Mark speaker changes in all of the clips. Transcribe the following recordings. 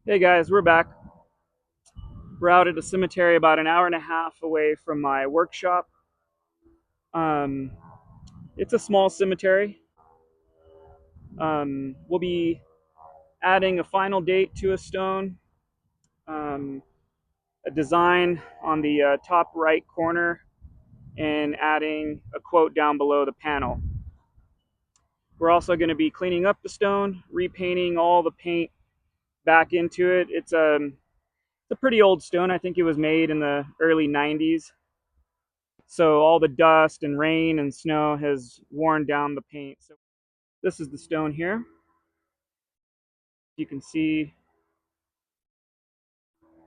Speaker 1: Hey guys, we're back. We're out at a cemetery about an hour and a half away from my workshop. Um, it's a small cemetery. We'll be adding a final date to a stone, um, a design on the top right corner, and adding a quote down below the panel. We're also going to be cleaning up the stone, repainting all the paint back into it. It's a pretty old stone. I think it was made in the early 90s. So all the dust and rain and snow has worn down the paint. So this is the stone here. You can see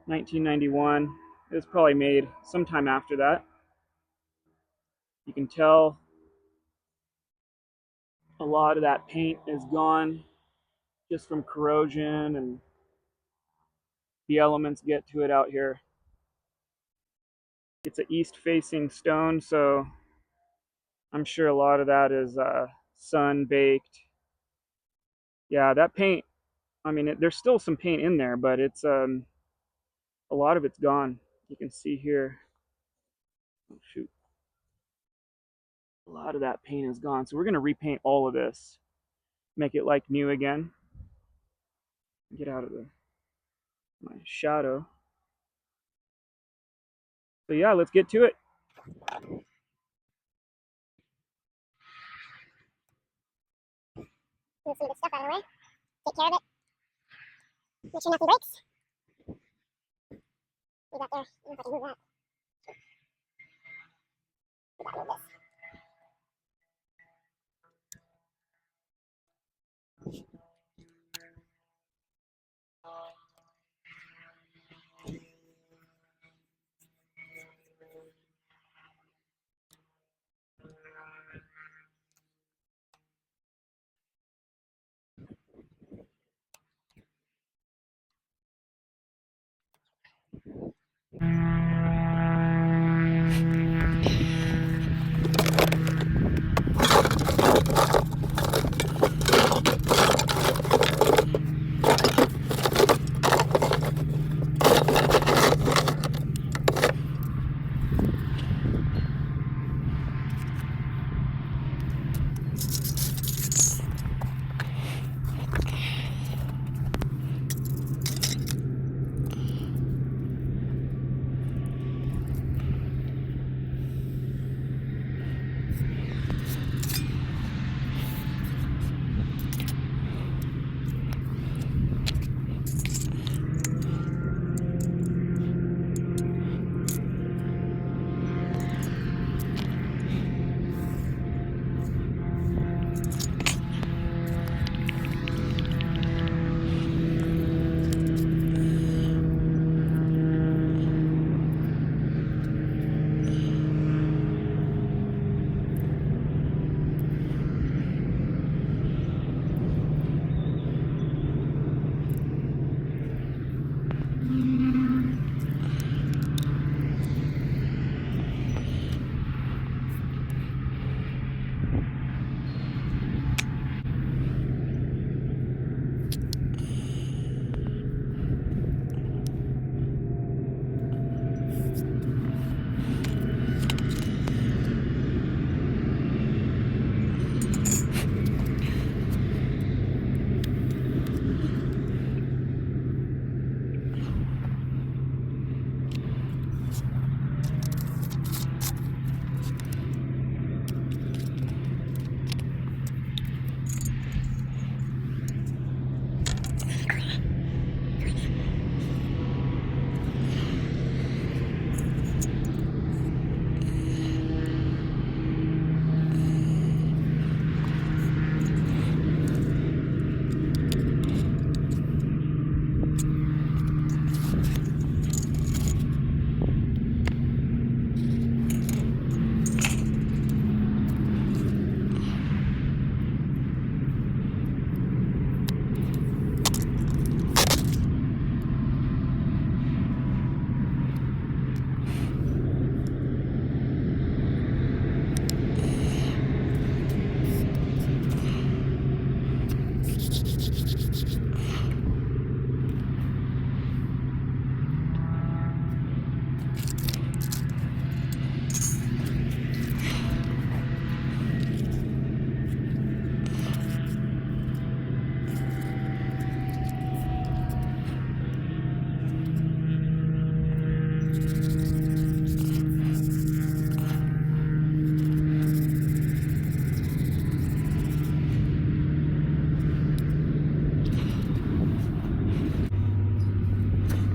Speaker 1: 1991. It was probably made sometime after that. You can tell a lot of that paint is gone just from corrosion and the elements get to it out here. It's an east facing stone, so I'm sure a lot of that is sun baked. Yeah, that paint, I mean, there's still some paint in there, but it's a lot of it's gone. You can see here. Oh, shoot. A lot of that paint is gone. So we're going to repaint all of this, make it like new again. Get out of my shadow. So yeah, let's get to it.
Speaker 2: Move some of the stuff out of the way. Take care of it. Make sure nothing breaks. We got there. I don't know if I can move that. We got to move this.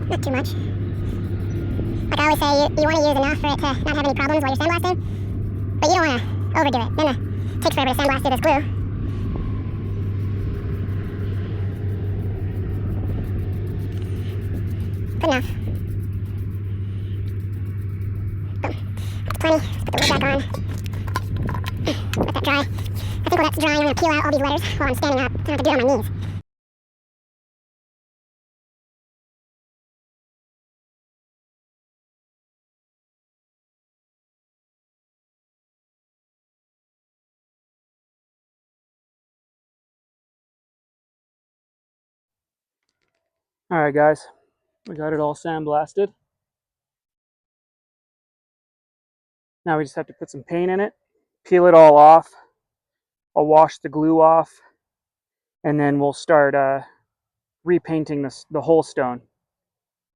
Speaker 2: Not too much. Like I always say, you want to use enough for it to not have any problems while you're sandblasting, but you don't want to overdo it. Then it takes forever to sandblast through this glue. Good enough. Boom. That's plenty. Let's put the lid back on. Let that dry. I think while that's drying, I'm going to peel out all these letters while I'm standing up. I don't have to do it on my knees.
Speaker 1: All right, guys, we got it all sandblasted. Now we just have to put some paint in it, peel it all off. I'll wash the glue off, and then we'll start repainting the whole stone.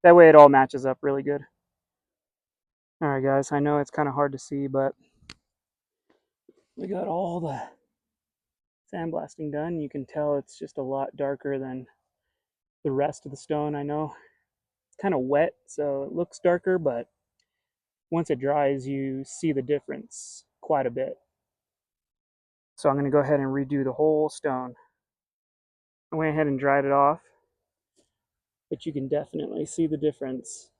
Speaker 1: That way it all matches up really good. All right, guys, I know it's kind of hard to see, but we got all the sandblasting done. You can tell it's just a lot darker than the rest of the stone. I know it's kind of wet, so it looks darker, but once it dries, you see the difference quite a bit. So I'm going to go ahead and redo the whole stone. I went ahead and dried it off, but you can definitely see the difference,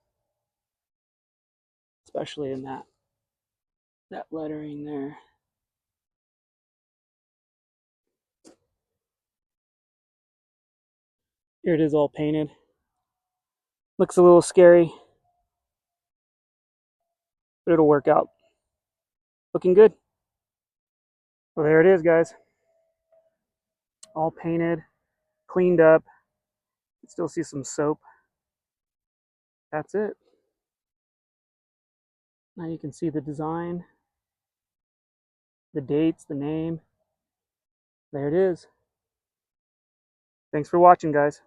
Speaker 1: especially in that lettering there. Here it is all painted. Looks a little scary, but it'll work out. Looking good. Well, there it is, guys. All painted, cleaned up. You can still see some soap. That's it. Now you can see the design, the dates, the name. There it is. Thanks for watching, guys.